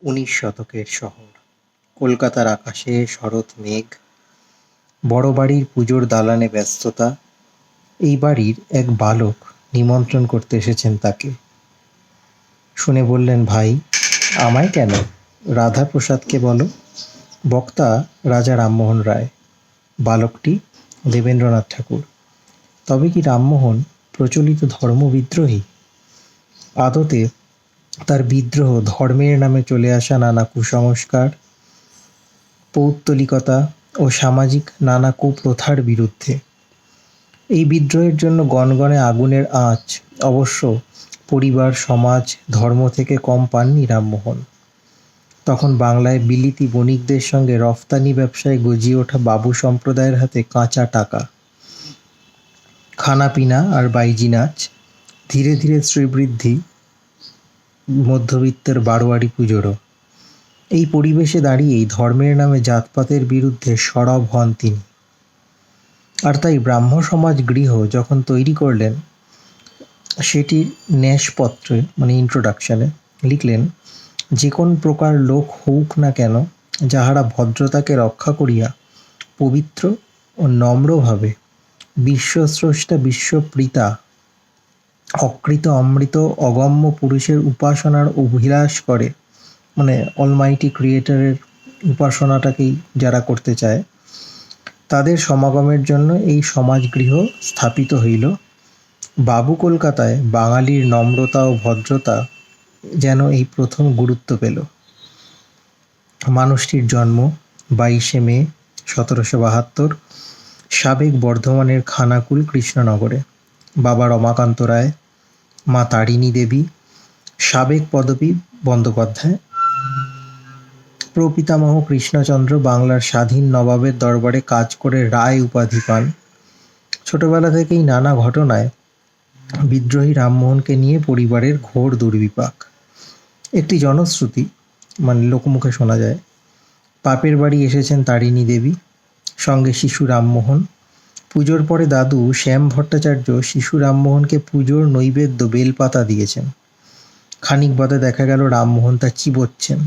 উনিশ শতকের শহর। কলকাতার আকাশে শরৎ মেঘ, বড় বাড়ির পুজোর দালানে ব্যস্ততা। এই বাড়ির এক বালক নিমন্ত্রণ করতে এসেছেন তাকে। শুনে বললেন, ভাই, আমায় কেন, রাধাপ্রসাদকে বলো। বক্তা রাজা রামমোহন রায়, বালকটি দেবেন্দ্রনাথ ঠাকুর। তবে কি রামমোহন প্রচলিত ধর্মবিদ্রোহী? আদতে তার বিদ্রোহ ধর্মের নামে চলে আসা নানা কুসংস্কার, পৌত্তলিকতা ও সামাজিক নানা কুপ্রথার বিরুদ্ধে। এই বিদ্রোহের জন্য গনগনে আগুনের আঁচ অবশ্য পরিবার, সমাজ, ধর্ম থেকে কম পাননি রামমোহন। তখন বাংলায় বিলিতি বণিকদের সঙ্গে রফতানি ব্যবসায় গজিয়ে ওঠা বাবু সম্প্রদায়ের হাতে কাঁচা টাকা, খানাপিনা আর বাইজি নাচ, ধীরে ধীরে শ্রীবৃদ্ধি মধ্যবিত্তের বারোয়ারি পুজোরও। এই পরিবেশে দাঁড়িয়েই ধর্মের নামে জাতপাতের বিরুদ্ধে সরব হন তিনি। আর তাই ব্রাহ্ম সমাজ গৃহ যখন তৈরি করলেন, সেটির ন্যাসপত্রে মানে ইন্ট্রোডাকশনে লিখলেন, যে কোন প্রকার লোক হউক না কেন, যাহারা ভদ্রতাকে রক্ষা করিয়া পবিত্র ও নম্রভাবে বিশ্বস্রষ্টা বিশ্বপ্রীতা অকৃত অমৃত অগম্য পুরুষের উপাসনার অভিলাষ করে, মানে অলমাইটি ক্রিয়েটরের উপাসনাটাকেই যারা করতে চায়, তাদের সমাগমের জন্য এই সমাজগৃহ স্থাপিত হইল। বাবু কলকাতায় বাঙালির নম্রতা ও ভদ্রতা যেন এই প্রথম গুরুত্ব পেল। মানুষটির জন্ম 22শে মে 1772 সাবেক বর্ধমানের খানাকুল কৃষ্ণনগরে। বাবা রমাকান্ত রায়, মা তারিণী দেবী, সাবেক পদবী বন্দ্যোপাধ্যায়। প্রপিতামহ কৃষ্ণচন্দ্র বাংলার স্বাধীন নবাবের দরবারে কাজ করে রায় উপাধি পান। ছোটবেলা থেকেই নানা ঘটনায় বিদ্রোহী রামমোহনকে নিয়ে পরিবারের ঘোর দুর্বিপাক। একটি জনশ্রুতি, মানে লোকমুখে শোনা যায়, বাপের বাড়ি এসেছেন তারিণী দেবী, সঙ্গে শিশু রামমোহন। পুজোর পরে দাদু শ্যাম ভট্টাচার্য শিশু রামমোহনকে পুজোর নৈবেদ্য বেলপাতা দিয়েছেন। খানিক বাদে দেখা গেল রামমোহন তা চিবোচ্ছেন।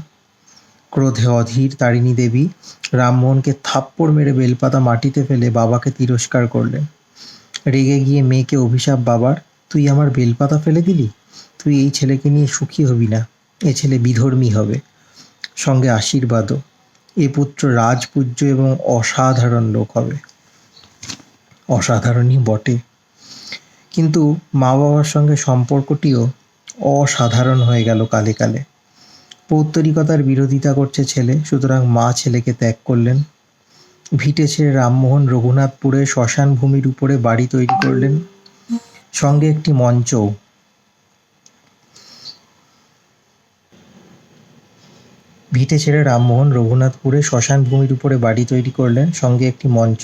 ক্রোধে অধীর তারিণী দেবী রামমোহনকে থাপ্পড় মেরে বেলপাতা মাটিতে ফেলে বাবাকে তিরস্কার করলেন। রেগে গিয়ে মেয়েকে অভিশাপ বাবার, তুই আমার বেলপাতা ফেলে দিলি, তুই এই ছেলেকে নিয়ে সুখী হবি না, এ ছেলে বিধর্মী হবে। সঙ্গে আশীর্বাদও, এ পুত্র রাজপূজ্য এবং অসাধারণ লোক হবে। অসাধারণই বটে, কিন্তু মা বাবার সঙ্গে সম্পর্কটিও অসাধারণ হয়ে গেল কালে কালে। পৌত্তলিকতার বিরোধিতা করছে ছেলে, সুতরাং মা ছেলেকে ত্যাগ করলেন। ভিটে ছেড়ে রামমোহন রঘুনাথপুরে শ্মশান ভূমির উপরে বাড়ি তৈরি করলেন, সঙ্গে একটি মঞ্চও। ভিটে ছেড়ে রামমোহন রঘুনাথপুরে শ্মশান ভূমির উপরে বাড়ি তৈরি করলেন, সঙ্গে একটি মঞ্চ।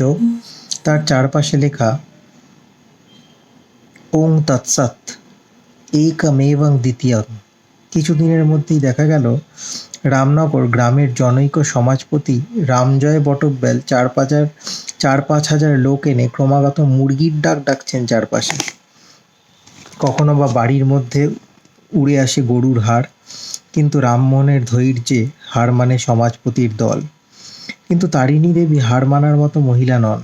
তার চারপাশে লেখা ওং তৎসৎ একমেবং দ্বিতীয়ং। কিছুদিনের মধ্যেই দেখা গেল রামনগর গ্রামের জনৈক সমাজপতি রামজয় বটব্যাল 4-5 হাজার লোক এনে ক্রমাগত মুরগির ডাক ডাকছেন চারপাশে। কখনো বা বাড়ির মধ্যে উড়ে আসে গরুর হাড়, কিন্তু রামমোহনের ধৈর্যে হার মানে সমাজপতির দল। কিন্তু তারিণী দেবী হার মানার মতো মহিলা নন,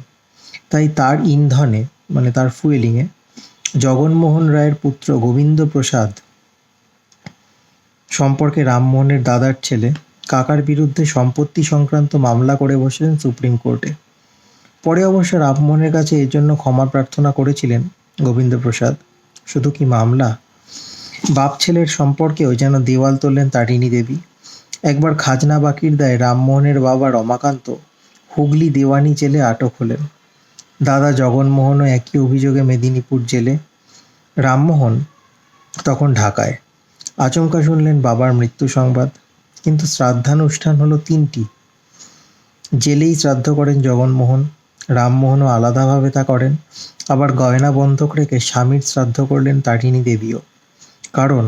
তাই তার ইন্ধনে, মানে তার ফুয়েলিংয়ে, জগনমোহন রায়ের পুত্র গোবিন্দ প্রসাদ সম্পর্কে রামমোহনের দাদার ছেলে কাকার বিরুদ্ধে সম্পত্তি সংক্রান্ত মামলা করে বসলেন সুপ্রিম কোর্টে। পরে অবশ্য রামমোহনের কাছে এর জন্য ক্ষমা প্রার্থনা করেছিলেন গোবিন্দ প্রসাদ। শুধু কি মামলা, বাপ ছেলের সম্পর্কেও যেন দেওয়াল তোললেন তারিণী দেবী। একবার খাজনা বাকির দায়ে রামমোহনের বাবা রমাকান্ত হুগলি দেওয়ানি জেলে আটক হলেন। দাদা জগনমোহনও একই অভিযোগে মেদিনীপুর জেলে। রামমোহন তখন ঢাকায়। আচমকা শুনলেন বাবার মৃত্যু সংবাদ। কিন্তু শ্রাদ্ধানুষ্ঠান হলো 3টি। জেলেই শ্রাদ্ধ করেন জগনমোহন, রামমোহনও আলাদাভাবে তা করেন। আবার গয়না বন্ধক রেখে স্বামীর শ্রাদ্ধ করলেন তারিণী দেবীও। কারণ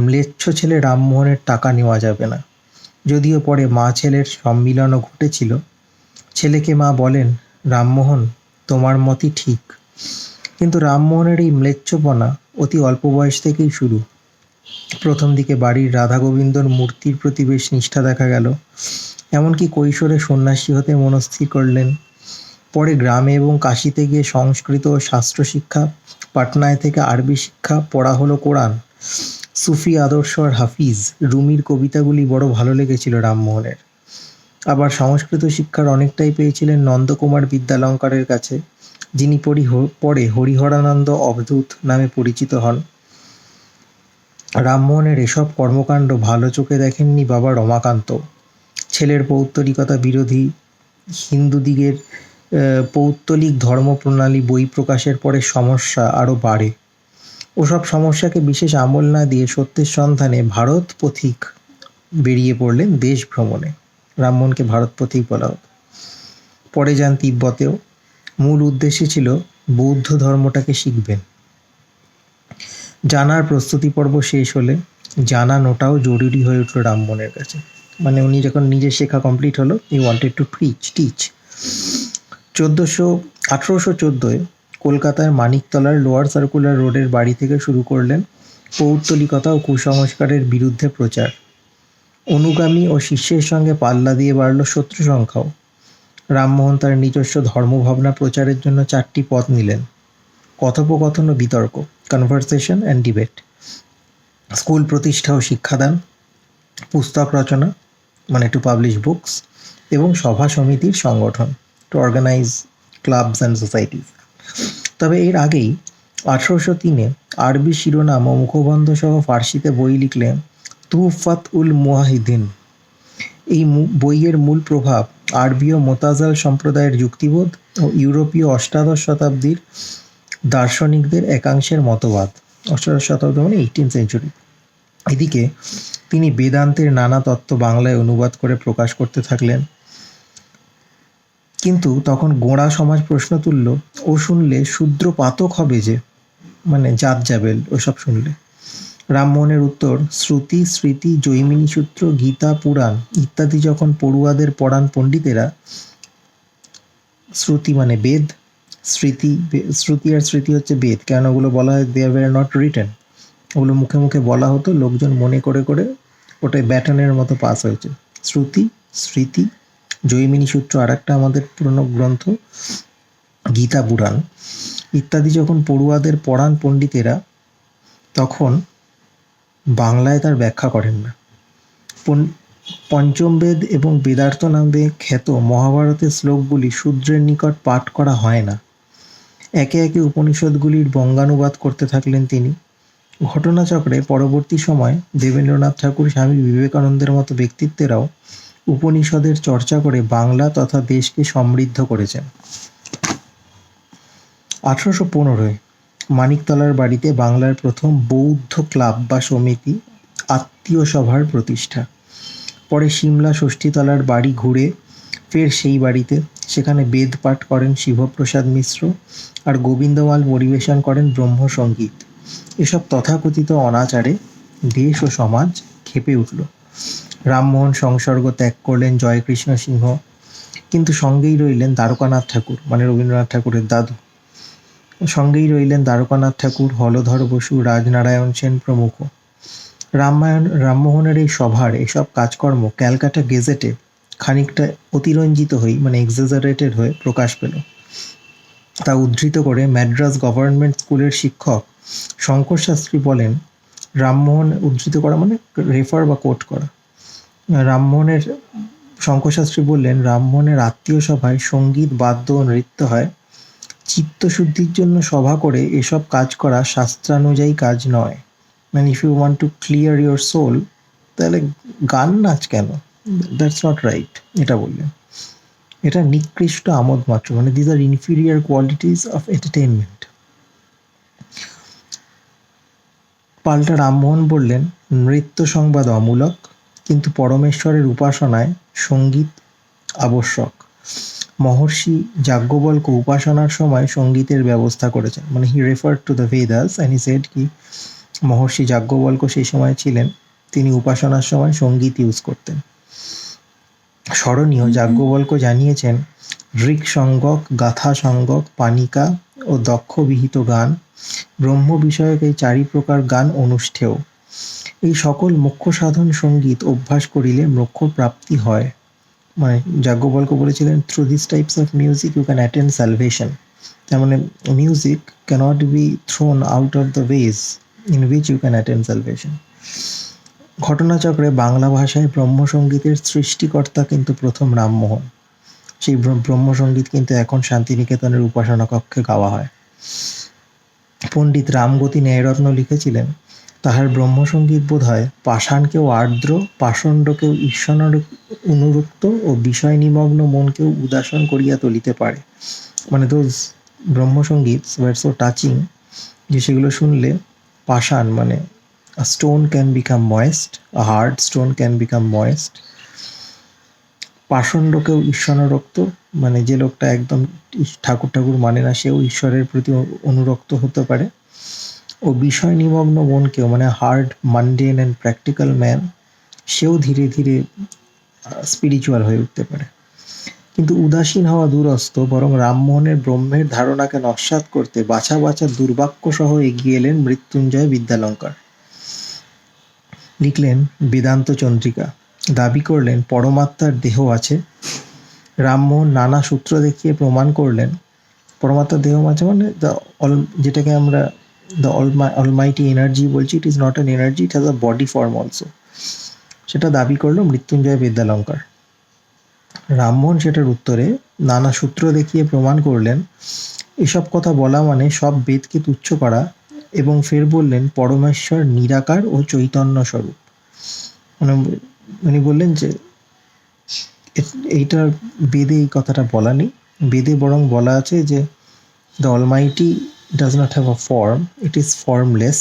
ম্লেচ্ছ ছেলে রামমোহনের টাকা নেওয়া যাবে না। যদিও পরে মা ছেলের সম্মিলনও ঘটেছিল। ছেলেকে মা বলেন, রামমোহন, তোমার মতই ঠিক। কিন্তু রামমোহনের এই ম্লেচ্ছপনা অতি অল্প বয়স থেকেই শুরু। প্রথম দিকে বাড়ির রাধা গোবিন্দর মূর্তির প্রতি বেশ নিষ্ঠা দেখা গেল, এমনকি কৈশোরে সন্ন্যাসী হতে মনস্থির করলেন। পরে গ্রামে এবং কাশিতে গিয়ে সংস্কৃত ও শাস্ত্র শিক্ষা, পাটনায় থেকে আরবি শিক্ষা, পড়া হলো কোরআন, সুফি আদর্শ আর হাফিজ। রুমির কবিতাগুলি বড় ভালো লেগেছিল রামমোহনের। আবার সংস্কৃত শিক্ষার অনেকটাই পেয়েছিলেন নন্দকুমার বিদ্যালঙ্কারের কাছে, যিনি পরে হরিহরানন্দ অবধূত নামে পরিচিত হন। রামমোহনের এসব কর্মকাণ্ড ভালো চোখে দেখেননি বাবা রমাকান্ত। ছেলের পৌত্তলিকতা বিরোধী হিন্দুদিগের পৌত্তলিক ধর্মপ্রণালী বই প্রকাশের পরে সমস্যা আরও বাড়ে। ওসব সমস্যাকে বিশেষ আমল না দিয়ে সত্যের সন্ধানে ভারত পথিক বেরিয়ে পড়লেন দেশ ভ্রমণে। রামমোহনকে ভারত পথিক বলা হতো। পরে যান তিব্বতেও। মূল উদ্দেশ্য ছিল বৌদ্ধ ধর্মটাকে শিখবেন। জানার প্রস্তুতি পর্ব শেষ হলে জানানোটাও জরুরি হয়ে উঠল রামমোহনের কাছে। মানে উনি যখন নিজের শেখা কমপ্লিট হলো, হি ওয়ান্টেড টু টিচ। 1814 কলকাতার মানিকতলার লোয়ার সার্কুলার রোডের বাড়ি থেকে শুরু করলেন পৌত্তলিকতা ও কুসংস্কারের বিরুদ্ধে প্রচার। অনুগামী ও শিষ্যের সঙ্গে পাল্লা দিয়ে বাড়ল শত্রু সংখ্যাও। রামমোহন তার নিজস্ব ধর্মভাবনা প্রচারের জন্য 4টি পথ নিলেন: কথোপকথন ও বিতর্ক, কনভারসেশন অ্যান্ড ডিবেট; স্কুল প্রতিষ্ঠা ও শিক্ষাদান; পুস্তক রচনা, মানে টু পাবলিশ বুকস; এবং সভা সমিতির সংগঠন, to organize clubs and societies. তবে এর আগেই 1803 আরবি শিরোনাম ও মুখবন্ধ সহ ফার্সিতে বই লিখলেন তুহফাত উল মুওয়াহিদিন। এই বইয়ের মূল প্রভাব আরবীয় মোতাজাল সম্প্রদায়ের যুক্তিবোধ ও ইউরোপীয় অষ্টাদশ শতাব্দীর দার্শনিকদের একাংশের মতবাদ। অষ্টাদশ শতাব্দী মানে 18th সেঞ্চুরি। এদিকে তিনি বেদান্তের নানা তত্ত্ব বাংলায় অনুবাদ করে প্রকাশ করতে থাকলেন। কিন্তু তখন গোঁড়া সমাজ প্রশ্ন তুলল, ও শুনলে শূদ্র পাতক হবে যে, মানে জাত জাবেল ওসব শুনলে। রামমোহনের উত্তর, শ্রুতি, স্মৃতি, জৈমিনী সূত্র, গীতা, পুরাণ ইত্যাদি যখন পড়ুয়াদের পড়ান পণ্ডিতেরা, শ্রুতি মানে বেদ, শ্রুতি আর স্মৃতি হচ্ছে বেদ। কেন ওগুলো বলা হয় দে ওয়্যার নট রিটেন, ওগুলো মুখে মুখে বলা হতো, লোকজন মনে করে করে ওটা ব্যাটনের মতো পাস হয়েছে। শ্রুতি, স্মৃতি, জৈমিনী সূত্র আর একটা আমাদের পুরনো গ্রন্থ, গীতা, পুরাণ ইত্যাদি যখন পড়ুয়াদের পড়ান পণ্ডিতেরা, তখন বাংলায় তার ব্যাখ্যা করেন না। পঞ্চম বেদ এবং বেদার্থ নামে খ্যাত মহাভারতের শ্লোকগুলি শূদ্রের নিকট পাঠ করা হয় না। একে একে উপনিষদগুলির বঙ্গানুবাদ করতে থাকলেন তিনি। ঘটনাচক্রে পরবর্তী সময় দেবেন্দ্রনাথ ঠাকুর, স্বামী বিবেকানন্দের মতো ব্যক্তিত্বেরাও উপনিষদের চর্চা করে বাংলা তথা দেশকে সমৃদ্ধ করেছেন। 1815 মানিকতলার বাড়িতে বাংলার প্রথম বৌদ্ধ ক্লাব বা সমিতি, আত্মীয় সভার প্রতিষ্ঠা। পরে সিমলা ষষ্ঠীতলার বাড়ি ঘুরে ফের সেই বাড়িতে, সেখানে বেদ পাঠ করেন শিবপ্রসাদ মিশ্র আর গোবিন্দমাল পরিবেশন করেন ব্রহ্মসঙ্গীত। এসব তথাকথিত অনাচারে দেশ ও সমাজ ক্ষেপে উঠল। রামমোহন সংসর্গ ত্যাগ করলেন জয়কৃষ্ণ সিংহ, কিন্তু সঙ্গেই রইলেন দ্বারকানাথ ঠাকুর, মানে রবীন্দ্রনাথ ঠাকুরের দাদু। সঙ্গেই রইলেন দ্বারকানাথ ঠাকুর, হলধর বসু, রাজনারায়ণ সেন প্রমুখ। রামমোহনের এই সভার এসব কাজকর্ম ক্যালকাটা গেজেটে খানিকটা অতিরঞ্জিত হয়ে, মানে এক্সাজারেটেড হয়ে প্রকাশ পেল। তা উদ্ধৃত করে ম্যাড্রাস গভর্নমেন্ট স্কুলের শিক্ষক শঙ্কর শাস্ত্রী বলেন, রামমোহন, উদ্ধৃত করা মানে রেফার বা কোট করা, শঙ্কর শাস্ত্রী বললেন, রামমোহনের আত্মীয় সভায় সঙ্গীত, বাদ্য ও নৃত্য হয়। চিত্তশুদ্ধির জন্য সভা করে এসব কাজ করা শাস্ত্রানুযায়ী কাজ নয়। মানে if you want to clear your soul, তাহলে গান নাচ কেন? দ্যাটস নট রাইট, এটা বললেন। এটা নিকৃষ্ট আমোদ মাত্র, মানে these are inferior qualities of entertainment. পাল্টা রামমোহন বললেন, নৃত্য সংবাদ অমূলক, কিন্তু পরমেশ্বরের উপাসনায় সঙ্গীত আবশ্যক। মহর্ষি যাজ্ঞবল্ক উপাসনার সময় সঙ্গীতের ব্যবস্থা করেছেন। মানে he referred to the Vedas and he said কি মহর্ষি যাজ্ঞবল্ক সেই সময় ছিলেন, তিনি উপাসনার সময় সঙ্গীত ইউজ করতেন। স্মরণীয়, যাজ্ঞবল্ক জানিয়েছেন, ঋক সঙ্গক, গাথা সঙ্গক, পানিকা ও দক্ষ বিহিত গান, ব্রহ্ম বিষয়ক এই 4 প্রকার গান অনুষ্ঠেয়। এই সকল মুখ্য সাধন সঙ্গীত অভ্যাস করিলে মোক্ষ প্রাপ্তি হয়। মানে যাজ্ঞবল্ক্য বলেছিলেন, through this types of music you can attend salvation. তার মানে music cannot be thrown out of the ways in which you can attend salvation. ঘটনাচক্রে বাংলা ভাষায় ব্রহ্মসঙ্গীতের সৃষ্টিকর্তা কিন্তু প্রথম রামমোহন। সেই ব্রহ্মসঙ্গীত কিন্তু এখন শান্তিনিকেতনের উপাসনা কক্ষে গাওয়া হয়। পণ্ডিত রামগতি ন্যায়রত্ন লিখেছিলেন, তাহার ব্রহ্মসঙ্গীত বোধ হয় পাষাণকেও আর্দ্র, পাষণ্ডকেও ঈর্ষণ অনুরক্ত ও বিষয় নিমগ্ন মনকেও উদাসন করিয়া তুলিতে পারে। মানে দোজ ব্রহ্মসঙ্গীত ওয়ার সো টাচিং যে সেগুলো শুনলে পাষাণ মানে a stone can become moist, a hard stone can become moist. পাষণ্ডকেও ঈশ্বরানুরক্ত, মানে যে লোকটা একদম ঠাকুর ঠাকুর মানে না সেও ঈশ্বরের প্রতি অনুরক্ত হতে পারে। ও বিষয় নিমগ্ন মনকেও, মানে hard mundane and practical man, সেও ধীরে ধীরে স্পিরিচুয়াল হয়ে উঠতে পারে। কিন্তু উদাসীন হওয়া দূরস্থ, বরং রামমোহনের ব্রহ্মের ধারণাকে নস্যাৎ করতে বাছা বাছা দুর্বাক্য সহ এগিয়ে এলেন মৃত্যুঞ্জয় বিদ্যালঙ্কার। লিখলেন বেদান্ত চন্দ্রিকা, দাবি করলেন পরমাত্মার দেহ আছে। রামমোহন নানা সূত্র দেখিয়ে প্রমাণ করলেন পরমাত্মার দেহ আছে, মানে যেটাকে আমরা দ্য অলমাইটি এনার্জি বলছি, it is not an energy, it has a body form also. সেটা দাবি করলো মৃত্যুঞ্জয় বিদ্যালঙ্কার। রামমোহন সেটার উত্তরে নানা সূত্র দেখিয়ে প্রমাণ করলেন এসব কথা বলা মানে সব বেদকে তুচ্ছ করা, এবং ফের বললেন পরমেশ্বর নিরাকার ও চৈতন্য স্বরূপ। মানে উনি বললেন যে এইটার বেদে এই কথাটা বলা নেই, বেদে বরং বলা আছে যে the Almighty does not have a form, it is formless,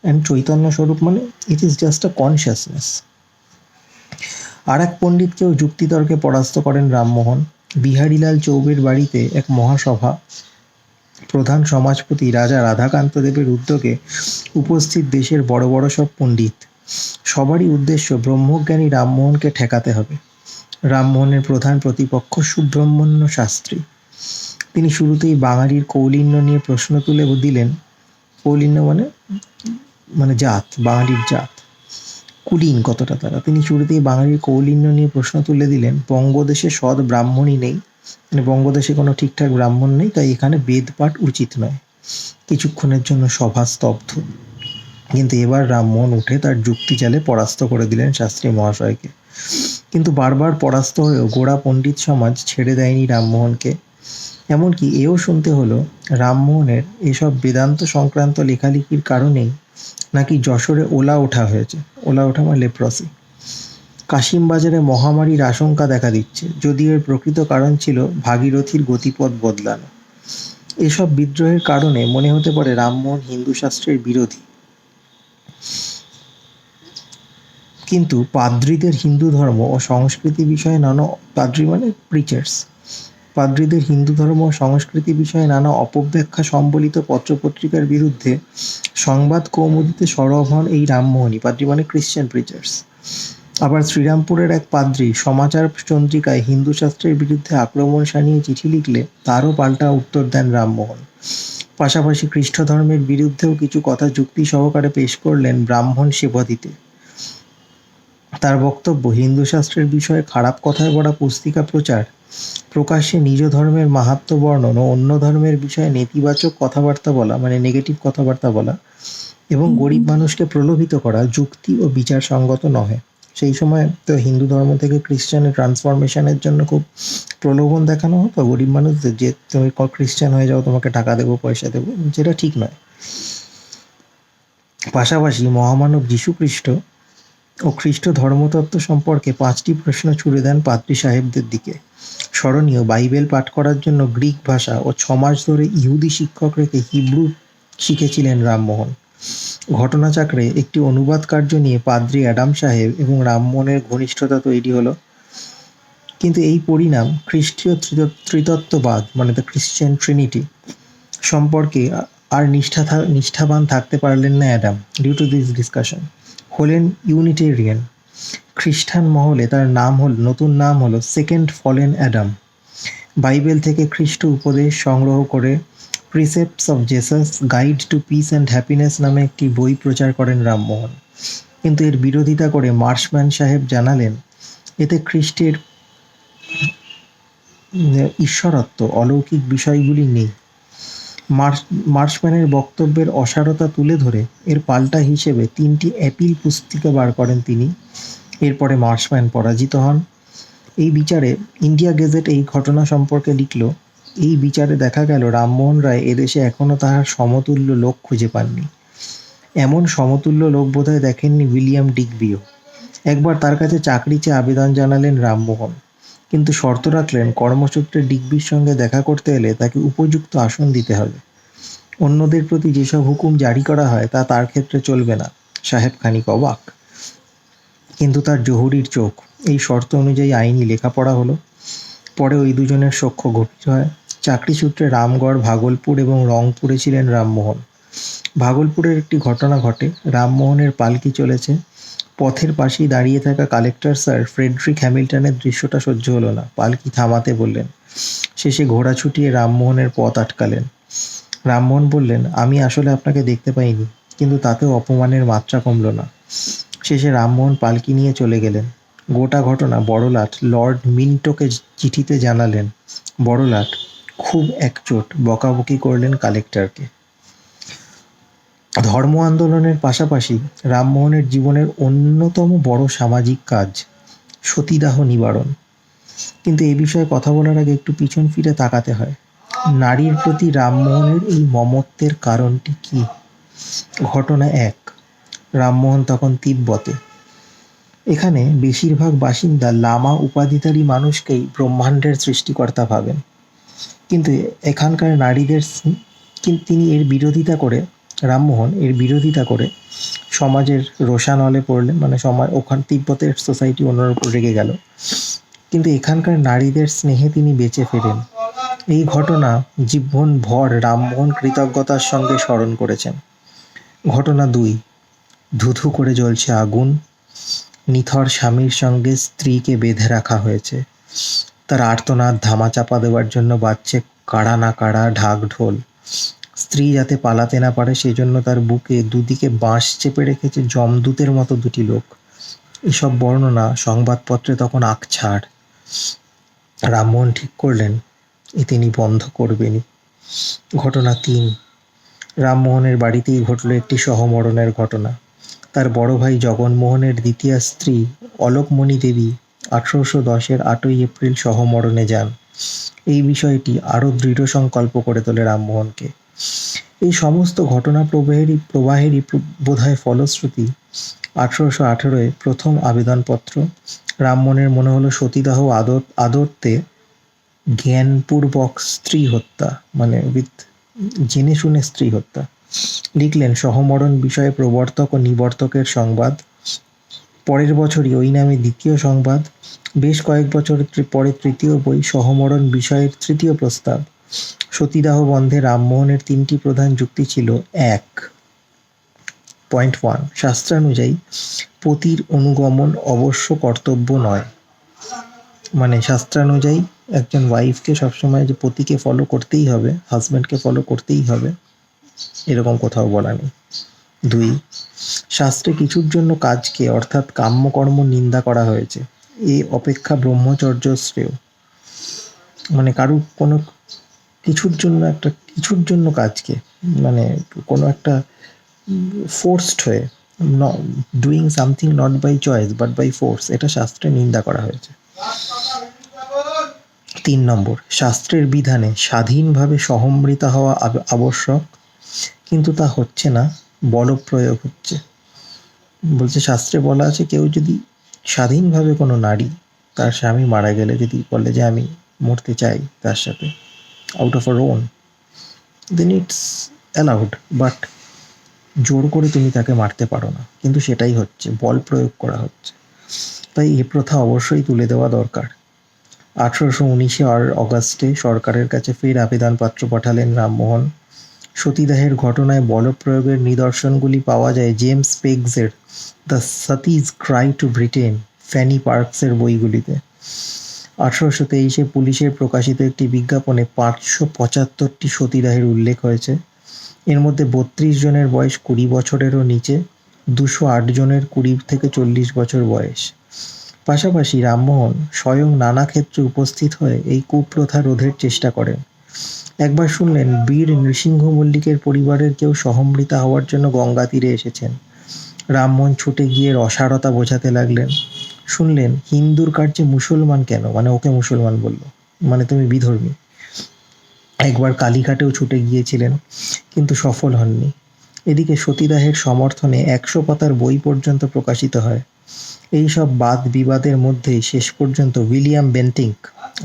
and চৈতন্য স্বরূপ মানে it is just a consciousness. আর এক পণ্ডিতকেও যুক্তিতর্কে পরাস্ত করেন রামমোহন। বিহারীলাল চৌবের বাড়িতে এক মহাসভা, প্রধান সমাজপতি রাজা রাধাকান্ত দেবের উদ্যোগে উপস্থিত দেশের বড় বড় সব পণ্ডিত। সবারই উদ্দেশ্য ব্রহ্মজ্ঞানী রামমোহনকে ঠেকাতে হবে। রামমোহনের প্রধান প্রতিপক্ষ সুব্রহ্মণ্য শাস্ত্রী। তিনি শুরুতেই বাঙালির কৌলিন্য নিয়ে প্রশ্ন তুলে দিলেন। কৌলিন্য মানে জাত, বাঙালির জাত, কুলীন কতটা তারা। তিনি শুরুতেই বাঙালির কৌলিন্য নিয়ে প্রশ্ন তুলে দিলেন, বঙ্গদেশে সৎ ব্রাহ্মণই নেই, মানে বঙ্গদেশে কোনো ঠিকঠাক ব্রাহ্মণ নেই, তাই এখানে বেদ পাঠ উচিত নয়। কিছুক্ষণের জন্য সভা স্তব্ধ, কিন্তু এবার রামমোহন উঠে তার যুক্তি চালে পরাস্ত করে দিলেন শাস্ত্রী মহাশয়কে। কিন্তু বারবার পরাস্ত হয়েও গোড়া পণ্ডিত সমাজ ছেড়ে দেয়নি রামমোহনকে। এমনকি এও শুনতে হলো রামমোহনের এসব বেদান্ত সংক্রান্ত লেখালেখির কারণেই নাকি যশোরে ওলা ওঠা হয়েছে। ওলা ওঠা মানে লেপ্রসি। কাশিমবাজারে মহামারীর আশঙ্কা দেখা দিচ্ছে, যদিও এর প্রকৃত কারণ ছিল ভাগীরথীর গতিপথ বদলানো। এসব বিদ্রোহের কারণে মনে হতে পারে রামমোহন হিন্দু শাস্ত্রের বিরোধী। কিন্তু পাদ্রীদের হিন্দু ধর্ম ও সংস্কৃতি বিষয়ে পাদ্রী মানে প্রিচার্স, পাদ্রীদের হিন্দু ধর্ম ও সংস্কৃতি বিষয়ে নানা অপব্যাখ্যা সম্বলিত পত্রপত্রিকার বিরুদ্ধে সংবাদ কৌমুদীতে সরব হন এই রামমোহনই। পাদ্রী মানে ক্রিশ্চিয়ান প্রিচার্স। আবার শ্রীরামপুরের এক পাদ্রী সমাচার চন্দ্রিকায় হিন্দু শাস্ত্রের বিরুদ্ধে আক্রমণ শানিয়ে চিঠি লিখলে তারও পাল্টা উত্তর দেন রামমোহন। পাশাপাশি খ্রিস্ট ধর্মের বিরুদ্ধেও কিছু কথা যুক্তি সহকারে পেশ করলেন ব্রাহ্মণ সেবাদিতে। তার বক্তব্য, হিন্দু শাস্ত্রের বিষয়ে খারাপ কথায় ভরা পুস্তিকা প্রচার, প্রকাশ্যে নিজ ধর্মের মাহাত্ম্য বর্ণন ও অন্য ধর্মের বিষয়ে নেতিবাচক কথাবার্তা বলা, মানে নেগেটিভ কথাবার্তা বলা, এবং গরিব মানুষকে প্রলোভিত করা যুক্তি ও বিচার সঙ্গত নহে। সেই সময় তো হিন্দু ধর্ম থেকে খ্রিস্টানে ট্রান্সফরমেশনের জন্য খুব প্রলোভন দেখানো হতো গরিব মানুষদের, যে তুমি খ্রিস্টান হয়ে যাও, তোমাকে টাকা দেবো, পয়সা দেবো, যেটা ঠিক নয়। পাশাপাশি মহামানব যীশুখ্রিস্ট ও খ্রিস্ট ধর্মতত্ত্ব সম্পর্কে 5টি প্রশ্ন ছুড়ে দেন পাদ্রী সাহেবদের দিকে। স্মরণীয়, বাইবেল পাঠ করার জন্য গ্রিক ভাষা ও 6 মাস ধরে ইহুদি শিক্ষক রেখে হিব্রু শিখেছিলেন রামমোহন। ঘটনাচক্রে একটি অনুবাদ কার্য নিয়ে পাদ্রী অ্যাডাম সাহেব এবং রামমোহনের ঘনিষ্ঠতা তৈরি হলো। কিন্তু এই পরিণাম খ্রিস্টীয় ত্রিতত্ত্ববাদ, মানে দ্য ক্রিশ্চিয়ান ট্রিনিটি সম্পর্কে আর নিষ্ঠাবান থাকতে পারলেন না Adam. Due to this discussion হলেন ইউনিটেরিয়ান। খ্রিস্টান মহলে তার নতুন নাম হলো সেকেন্ড ফলেন অ্যাডাম। বাইবেল থেকে খ্রিস্ট উপদেশ সংগ্রহ করে precepts of Jesus guide to peace and happiness নামে একটি বই প্রচার করেন রামমোহন, কিন্তু এর বিরোধিতা করে মার্শম্যান সাহেব জানালেন এতে খ্রিস্টের ঈশ্বরত্ব অলৌকিক বিষয়গুলি নেই। মার্শম্যানের বক্তব্যের অসারতা তুলে ধরে এর পাল্টা হিসেবে 3টি অ্যাপিল পুস্তিকা বার করেন তিনি। এরপরে মার্শম্যান পরাজিত হন। এই বিচারে ইন্ডিয়া গেজেট এই ঘটনা সম্পর্কে লিখল, এই বিচারে দেখা গেল রামমোহন রায় এদেশে এখনো তাহার সমতুল্য লোক খুঁজে পাননি। এমন সমতুল্য লোক বোধহয় দেখেননি উইলিয়াম ডিগবিও। একবার তার কাছে চাকরি চেয়ে আবেদন জানালেন রামমোহন, কিন্তু শর্ত রাখলেন কর্মসূত্রে ডিগবির সঙ্গে দেখা করতে এলে তাকে উপযুক্ত আসন দিতে হবে। অন্যদের প্রতি যেসব হুকুম জারি করা হয় তা তার ক্ষেত্রে চলবে না। সাহেব খানিক অবাক, কিন্তু তার জহুরির চোখ। এই শর্ত অনুযায়ী আইনি লেখাপড়া হলো। পরে ওই দুজনের সখ্য গভীর হয়। চাকরি সূত্রে রামগড়, ভাগলপুর এবং রংপুরে ছিলেন রামমোহন। ভাগলপুরের একটি ঘটনা ঘটে। রামমোহনের পালকি চলেছে, পথের পাশেই দাঁড়িয়ে থাকা কালেক্টর স্যার ফ্রেডরিক হ্যামিল্টনের দৃশ্যটা সহ্য হলো না, পালকি থামাতে বললেন। শেষে ঘোড়া ছুটিয়ে রামমোহনের পথ আটকালেন। রামমোহন বললেন, আমি আসলে আপনাকে দেখতে পাইনি, কিন্তু তাতেও অপমানের মাত্রা কমল না। শেষে রামমোহন পালকি নিয়ে চলে গেলেন। গোটা ঘটনা বড়লাট লর্ড মিন্টোকে চিঠিতে জানালেন। বড়লাট খুব একচোট বকাবকি করলেন কালেক্টরকে। ধর্ম আন্দোলনের পাশাপাশি রামমোহনের জীবনের অন্যতম বড় সামাজিক কাজ সতীদাহ নিবারণ। কিন্তু এই বিষয়ে কথা বলার আগে একটু পিছন ফিরে তাকাতে হয়। নারীর প্রতি রামমোহনের এই মমত্বের কারণটি কি? ঘটনা 1। রামমোহন তখন তিব্বতে। এখানে বেশিরভাগ বাসিন্দা লামা উপাধিধারী মানুষকেই ব্রহ্মাণ্ডের সৃষ্টিকর্তা ভাবেন, কিন্তু এখানকার নারীদের তিনি এর বিরোধিতা করে রামমোহন এর বিরোধিতা করে সমাজের রোষানলে পড়লেন। মানে ওখান তিব্বতের সোসাইটি ওনার উপর রেগে গেল, কিন্তু এখানকার নারীদের স্নেহে তিনি বেঁচে ফেরেন। এই ঘটনা জীবন ভর রামমোহন কৃতজ্ঞতার সঙ্গে স্মরণ করেছেন। ঘটনা 2। ধুধু করে জ্বলছে আগুন। নিথর স্বামীর সঙ্গে স্ত্রীকে বেঁধে রাখা হয়েছে। তার আর্তনাদ ধামাচাপা দেওয়ার জন্য বাজছে কাড়া না কাড়া ঢাক ঢোল। স্ত্রী যাতে পালাতে না পারে সেজন্য তার বুকে দুদিকে বাঁশ চেপে রেখেছে যমদূতের মতো 2টি লোক। এসব বর্ণনা সংবাদপত্রে তখন আকছাড়। রামমোহন ঠিক করলেন এ তিনি বন্ধ করবেনই। ঘটনা 3। রামমোহনের বাড়িতেই ঘটল একটি সহমরণের ঘটনা। তার বড় ভাই জগনমোহনের দ্বিতীয় স্ত্রী অলোকমণি দেবী 1810-এর 8ই এপ্রিল সহমরণে যান। এই বিষয়টি আরও দৃঢ় সংকল্প করে তোলে রামমোহনকে। এই সমস্ত ঘটনা প্রবাহেরই বোধহয় ফলশ্রুতি 1818-এ প্রথম আবেদনপত্র। রামমোহনের মনে হলো সতীদাহ আদর্তে জ্ঞানপূর্বক স্ত্রী হত্যা, মানে জেনে শুনে স্ত্রী হত্যা। লিখলেন সহমরণ বিষয়ে প্রবর্তক ও নিবর্তকের সংবাদ। পরের বছরই ওই নামে দ্বিতীয় সংবাদ। বেশ কয়েক বছর পরে তৃতীয় বই সহমরণ বিষয়ের 3য় প্রস্তাব। সতীদাহ বন্ধে রামমোহনের 3টি প্রধান যুক্তি ছিল। 1. পয়েন্ট 1, শাস্ত্রানুযায়ী পতির অনুগমন অবশ্য কর্তব্য নয়। মানে শাস্ত্রানুযায়ী একজন ওয়াইফকে সবসময় যে পতিকে ফলো করতেই হবে, হাজব্যান্ডকে ফলো করতেই হবে, এরকম কোথাও বলা নেই। 2. শাস্ত্রে কিছুর জন্য কাজকে অর্থাৎ কাম্যকর্ম নিন্দা করা হয়েছে, এ অপেক্ষা ব্রহ্মচর্য শ্রেয়। মানে কোনো কিছুর জন্য কাজকে, মানে কোনো একটা ফোর্সড হয়ে, doing something not by choice but by force, এটা শাস্ত্রে নিন্দা করা হয়েছে। 3 নম্বর, শাস্ত্রের বিধানে স্বাধীনভাবে সহমৃতা হওয়া আবশ্যক, কিন্তু তা হচ্ছে না, বলপ্রয়োগ হচ্ছে। বলছে শাস্ত্রে বলা আছে কেউ যদি স্বাধীনভাবে কোনো নারী তার স্বামী মারা গেলে যদি বলে যে আমি মরতে চাই তার সাথে out of our own, then it's allowed, but জোর করে তুমি তাকে মারতে পারো না। কিন্তু সেটাই হচ্ছে, বল প্রয়োগ করা হচ্ছে। তাই এ প্রথা অবশ্যই তুলে দেওয়া দরকার। 1819 অগাস্টে সরকারের কাছে ফের আবেদনপত্র পাঠালেন রামমোহন। সতীদাহের ঘটনায় বলপ্রয়োগের নিদর্শনগুলি পাওয়া যায় জেমস পেগসের the suttee's cry to Britain, Fanny পার্কসের বইগুলিতে। 1823 পুলিশের প্রকাশিত একটি বিজ্ঞাপনে 575টি সতীদাহের উল্লেখ হয়েছে। এর মধ্যে 32 জনের বয়স 20 বছরেরও নিচে, 208 জনের 20 থেকে 40 বছর বয়স। পাশাপাশি রামমোহন স্বয়ং নানা ক্ষেত্রে উপস্থিত হয়ে এই কুপ্রথা রোধের চেষ্টা করেন। একবার শুনলেন বীর নৃসিংহ মল্লিকের পরিবারের কেউ সহমৃতা হওয়ার জন্য গঙ্গা তীরে এসেছেন। রামমোহন ছুটে গিয়ে রসারতা বোঝাতে লাগলেন। শুনলেন হিন্দুর কার্যে মুসলমান কেন, মানে ওকে মুসলমান বলল, মানে তুমি বিধর্মী। একবার কালীঘাটেও ছুটে গিয়েছিলেন, কিন্তু সফল হননি। এদিকে সতীদাহের সমর্থনে 100 পাতার বই পর্যন্ত প্রকাশিত হয়। এই সব বাদ বিবাদের মধ্যেই শেষ পর্যন্ত উইলিয়াম বেন্টিঙ্ক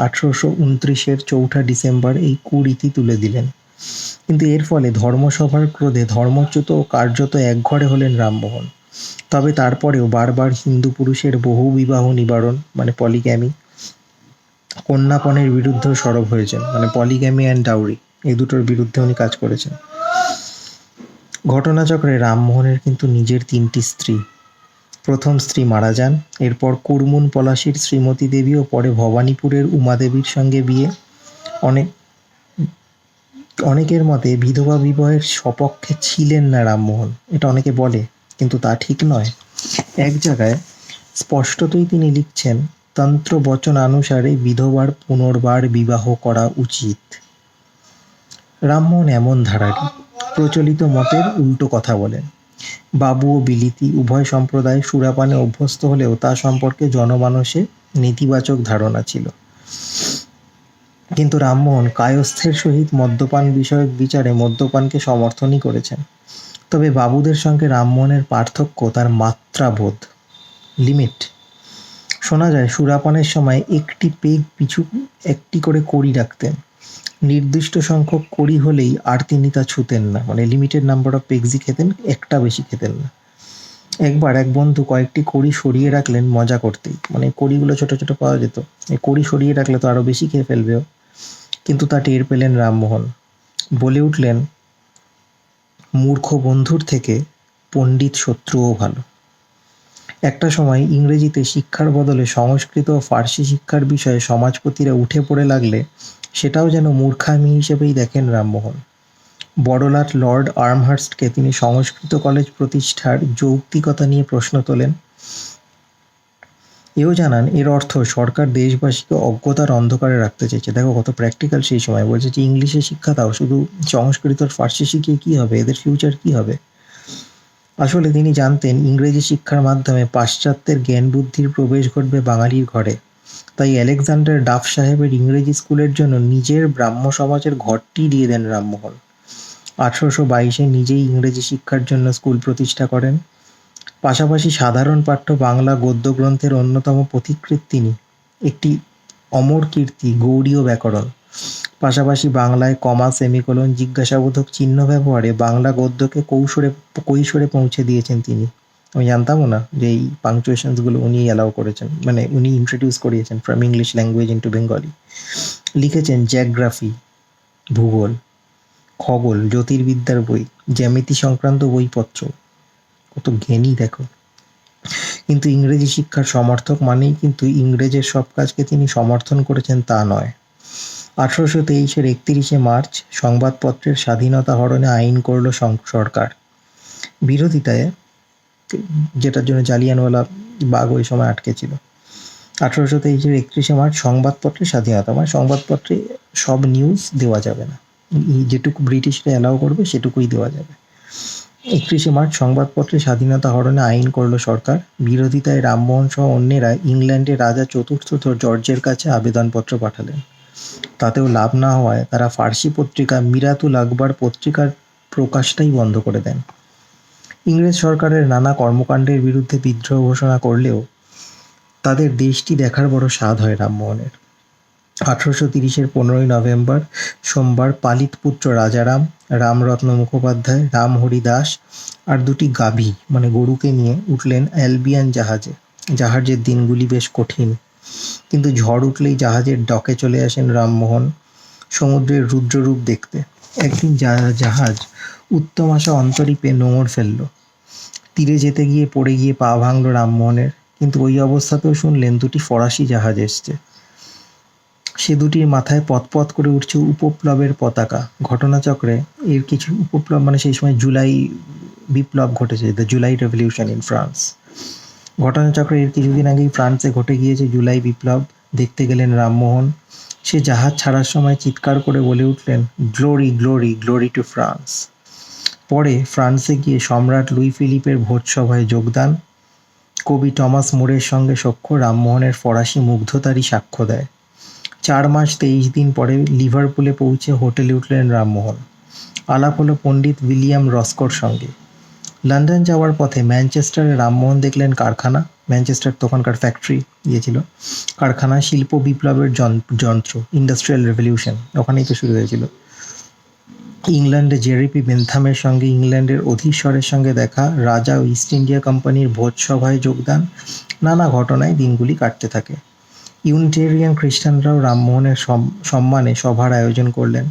1829 4 ডিসেম্বর এই কুরীতি তুলে দিলেন। কিন্তু এর ফলে ধর্মসভার ক্রোধে ধর্মচ্যুত ও কার্যত একঘরে হলেন রামমোহন। তবে তারপরেও বারবার হিন্দু পুরুষের বহু বিবাহ নিবারণ, মানে পলিগ্যামি, কন্যাপণের বিরুদ্ধেও সরব হয়েছেন, মানে পলিগ্যামি অ্যান্ড ডাউরি, এই দুটোর বিরুদ্ধে উনি কাজ করেছেন। ঘটনাচক্রে রামমোহনের কিন্তু নিজের 3টি স্ত্রী। প্রথম স্ত্রী মারা যান, এরপর কুরমুন পলাশীর শ্রীমতী দেবী ও পরে ভবানীপুরের উমাদেবীর সঙ্গে বিয়ে। অনেকের মতে বিধবা বিবাহের সপক্ষে ছিলেন না রামমোহন, এটা অনেকে বলে, কিন্তু তা ঠিক নয়। এক জায়গায় স্পষ্টতই তিনি লিখছেন, তন্ত্র বচন অনুসারে বিধবার পুনর্বার বিবাহ করা উচিত। রামমোহন এমন ধারারই, প্রচলিত মতের উল্টো কথা বলেন। বাবু ও বিলিতি উভয় সম্প্রদায় সুরাপানে অভ্যস্ত হলেও তা সম্পর্কে জনমানসে নেতিবাচক ধারণা ছিল। কিন্তু রামমোহন কায়স্থের সহিত মদ্যপান বিষয়ক বিচারে মদ্যপানকে সমর্থনই করেছেন। তবে বাবুদের সঙ্গে রামমোহনের পার্থক্য তার মাত্রাবোধ, লিমিট। শোনা যায় সুরাপানের সময় একটি পেগ পিছু একটি করে কড়ি রাখতেন। নির্দিষ্ট সংখ্যক কড়ি হলেই আর তিনি তা ছুতেন না, মানে লিমিটেড নাম্বার অফ পেগসই খেতেন, একটা বেশি খেতেন না। একবার এক বন্ধু কয়েকটি কড়ি সরিয়ে রাখলেন মজা করতেই, মানে কড়িগুলো ছোট ছোট পাওয়া যেত, এই কড়ি সরিয়ে রাখলে তো আরো বেশি খেয়ে ফেলবেও। কিন্তু তা টের পেলেন রামমোহন, বলে উঠলেন, মূর্খ বন্ধুর থেকে পণ্ডিত শত্রুও ভালো। একটা সময় ইংরেজিতে শিক্ষার বদলে সংস্কৃত ও ফার্সি শিক্ষার বিষয়ে সমাজপতিরা উঠে পড়ে লাগলে সেটাও যেন মূর্খামি হিসেবেই দেখেন রামমোহন। বড়লাট লর্ড আর্মহার্স্টকে তিনি সংস্কৃত কলেজ প্রতিষ্ঠার যৌক্তিকতা নিয়ে প্রশ্ন তোলেন। এও জানান এর অর্থ সরকার দেশবাসীকে অজ্ঞতার অন্ধকারে রাখতে চাইছে। দেখো কত প্র্যাকটিক্যাল সেই সময়, বলছে যে ইংলিশে শিক্ষা দাও, শুধু সংস্কৃত আর ফার্সি শিখিয়ে কী হবে, এদের ফিউচার কী হবে। আসলে তিনি জানতেন ইংরেজি শিক্ষার মাধ্যমে পাশ্চাত্যের জ্ঞান বুদ্ধির প্রবেশ ঘটবে বাঙালির ঘরে। তাই আলেকজান্ডার ডাফ সাহেবের ইংরেজি স্কুলের জন্য নিজের ব্রাহ্ম সমাজের ঘরটি দিয়ে দেন রামমোহন। 1822 নিজেই ইংরেজি শিক্ষার জন্য স্কুল প্রতিষ্ঠা করেন। পাশাপাশি সাধারণ পাঠ্য বাংলা গদ্য গ্রন্থের অন্যতম পথিকৃৎ তিনি। একটি অমর কীর্তি গৌড়ীয় ব্যাকরণ, পাশাপাশি বাংলায় কমা, সেমিকোলন, জিজ্ঞাসাবোধক চিহ্ন ব্যবহারে বাংলা গদ্যকে কৈশোরে পৌঁছে দিয়েছেন তিনি। আমি জানতামও না যে এই পাংচুয়েশনসগুলো উনি অ্যালাউ করেছেন, মানে উনি ইন্ট্রোডিউস করিয়েছেন from English language into Bengali. লিখেছেন জিওগ্রাফি, ভূগোল, খগোল, জ্যোতির্বিদ্যার বই, জ্যামিতি সংক্রান্ত বইপত্র। কত জ্ঞানী দেখো। কিন্তু ইংরেজি শিক্ষার সমর্থক মানেই কিন্তু ইংরেজের সব কাজকে তিনি সমর্থন করেছেন তা নয়। 1823 31 মার্চ সংবাদপত্রের স্বাধীনতা হরণে আইন করল সরকার। বিরোধিতায়, যেটার জন্য জালিয়ানওয়ালা বাগ ওই সময় আটকে ছিল। 1823 31 মার্চ সংবাদপত্রের স্বাধীনতা, মানে সংবাদপত্রে সব নিউজ দেওয়া যাবে না, যেটুকু ব্রিটিশরা অ্যালাউ করবে সেটুকুই দেওয়া যাবে। 31 মার্চ সংবাদপত্রে স্বাধীনতা হরণে আইন করল সরকার। বিরোধিতায় রামমোহন সহ অন্যেরা ইংল্যান্ডের রাজা চতুর্থ জর্জের কাছে আবেদনপত্র পাঠালেন। তাতেও লাভ না হওয়ায় তারা ফার্সি পত্রিকা মিরাতুল আকবর পত্রিকার প্রকাশটাই বন্ধ করে দেন। ইংরেজ সরকারের নানা কর্মকাণ্ডের বিরুদ্ধে বিদ্রোহ ঘোষণা করলেও তাদের দেশটি দেখার বড় স্বাদ হয় রামমোহনের। 1830 15 নভেম্বর সোমবার পালিত পুত্র রাজারাম, রামরত্ন মুখোপাধ্যায়, রামহরি দাস আর দুটি গাভী, মানে গরুকে নিয়ে উঠলেন অ্যালবিয়ান জাহাজে। জাহাজের দিনগুলি বেশ কঠিন, কিন্তু ঝড় উঠলেই জাহাজের ডকে চলে আসেন রামমোহন সমুদ্রের রুদ্ররূপ দেখতে। একদিন জাহাজ উত্তম আশা অন্তরীপে নোঙর ফেলল। তীরে যেতে গিয়ে পড়ে গিয়ে পা ভাঙল রামমোহনের, কিন্তু ওই অবস্থাতেও শুনলেন দুটি ফরাসি জাহাজ এসছে। সে দুটির মাথায় পতপত করে উঠছে উপপ্লবের পতাকা। ঘটনাচক্রে এর কিছু উপপ্লব মানে সেই সময় জুলাই বিপ্লব ঘটেছে, the July revolution in France. ঘটনাচক্রে এর কিছুদিন আগেই ফ্রান্সে ঘটে গিয়েছে জুলাই বিপ্লব। দেখতে গেলেন রামমোহন। সে জাহাজ ছাড়ার সময় চিৎকার করে বলে উঠলেন, glory glory glory two France. পরে ফ্রান্সে গিয়ে সম্রাট লুই ফিলিপের ভোজসভায় যোগদান। কবি টমাস মোরের সঙ্গে সখ্য রামমোহনের ফরাসি মুগ্ধতারই সাক্ষ্য দেয়। 4 মাস 23 দিন পরে লিভারপুলে পৌঁছে হোটেলে উঠলেন রামমোহন। আলাপ হলো পণ্ডিত উইলিয়াম রস্কোর সঙ্গে। লন্ডন যাওয়ার পথে ম্যানচেস্টারে রামমোহন দেখলেন কারখানা, ম্যানচেস্টার তখনকার ফ্যাক্টরি ছিল, কারখানা, শিল্প বিপ্লবের যন্ত্র, ইন্ডাস্ট্রিয়াল রেভলিউশন ওখানেই তো শুরু হয়েছিল। ইংল্যান্ডে জেরেপি বেনথামের সঙ্গে ইংল্যান্ডের অধীশ্বরের সঙ্গে দেখা, রাজা ও ইস্ট ইন্ডিয়া কোম্পানির ভোজসভায় যোগদান, নানা ঘটনায় দিনগুলি কাটতে থাকে। ইউনিটেরিয়ান খ্রিস্টানরাও রামমোহনের সম্মানে সভার আয়োজন করলেন।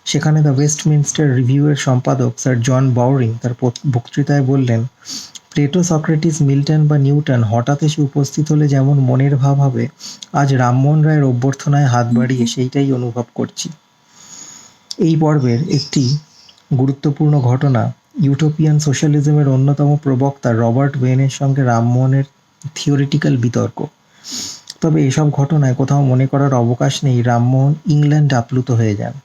সেখানে দ্য ওয়েস্টমিনস্টার রিভিউয়ের সম্পাদক স্যার জন বাউরিং তার বক্তৃতায় বললেন, প্লেটো, সক্রেটিস, মিল্টন বা নিউটন হঠাৎ এসে উপস্থিত হলে যেমন মনের ভাব হবে, আজ রামমোহন রায়ের অভ্যর্থনায় হাত বাড়িয়ে সেইটাই অনুভব করছি। এই পর্বের একটি গুরুত্বপূর্ণ ঘটনা ইউটোপিয়ান সোশ্যালিজমের অন্যতম প্রবক্তা রবার্ট ওয়েনের সঙ্গে রামমোহনের থিওরিটিক্যাল বিতর্ক। তবে এসব ঘটনায় কোথাও মনে করার অবকাশ নেই রামমোহন ইংল্যান্ড আপ্লুত হয়ে যান।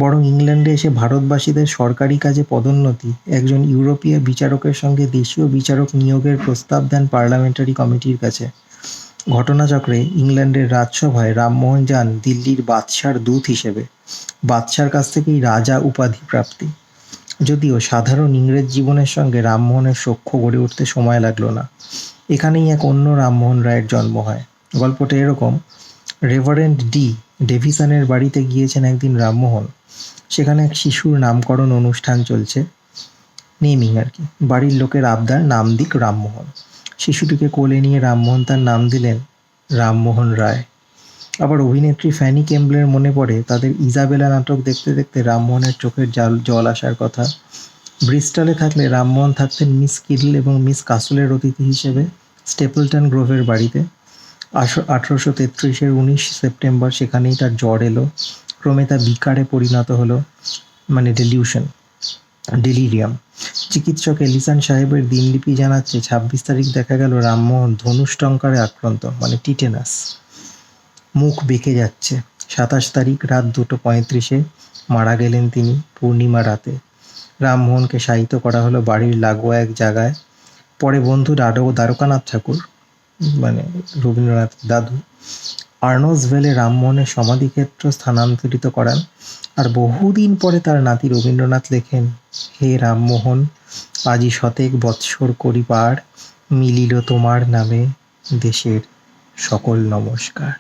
বরং ইংল্যান্ডে এসে ভারতবাসীদের সরকারি কাজে পদোন্নতি, একজন ইউরোপীয় বিচারকের সঙ্গে দেশীয় বিচারক নিয়োগের প্রস্তাব দেন পার্লামেন্টারি কমিটির কাছে। ঘটনাচক্রে ইংল্যান্ডের রাজসভায় রামমোহন যান দিল্লির বাদশার দূত হিসেবে। বাদশার কাছ থেকেই রাজা উপাধি প্রাপ্তি। যদিও সাধারণ ইংরেজ জীবনের সঙ্গে রামমোহনের সখ্য গড়ে উঠতে সময় লাগলো না। এখানেই এক অন্য রামমোহন রায়ের জন্ম হয়। গল্পটা এরকম, রেভারেন্ড ডেভিসনের বাড়িতে গিয়েছেন একদিন রামমোহন। সেখানে এক শিশুর নামকরণ অনুষ্ঠান চলছে, নেমিং আর কি। বাড়ির লোকের আবদার নাম দিক রামমোহন। শিশুটিকে কোলে নিয়ে রামমোহন তার নাম দিলেন রামমোহন রায়। আবার অভিনেত্রী ফ্যানি কেম্বলের মনে পড়ে তাদের ইজাবেলা নাটক দেখতে দেখতে রামমোহনের চোখের জল আসার কথা। ব্রিস্টলে থাকলে রামমোহন থাকতেন মিস কিডল এবং মিস কাসলের অতিথি হিসেবে স্টেপলটন গ্রোভের বাড়িতে। 1833-এর 19 সেপ্টেম্বর সেখানেই তার জ্বর এলো। ক্রমে তা বিকারে পরিণত হলো, মানে ডেলিরিয়াম। চিকিৎসক এলিসান সাহেবের দিনলিপি জানাচ্ছে 26 তারিখ দেখা গেল রামমোহন ধনুষ্টঙ্কারে আক্রান্ত, মানে টিটেনাস। মুখ বেঁকে যাচ্ছে। 27 তারিখ রাত 2:35-এ মারা গেলেন তিনি পূর্ণিমা রাতে। রামমোহনকে শায়িত করা হলো বাড়ির লাগোয়া এক জায়গায়। পরে বন্ধু দ্বারকানাথ ঠাকুর, মানে রবীন্দ্রনাথ দাদু, আর্নসভেলে রামমোহনের সমাধিক্ষেত্র স্থানান্তরিত করান। আর বহুদিন পরে তার নাতি রবীন্দ্রনাথ লেখেন, হে রামমোহন, আজি 100 বৎসর করি পার, মিলিল তোমার নামে দেশের সকল নমস্কার।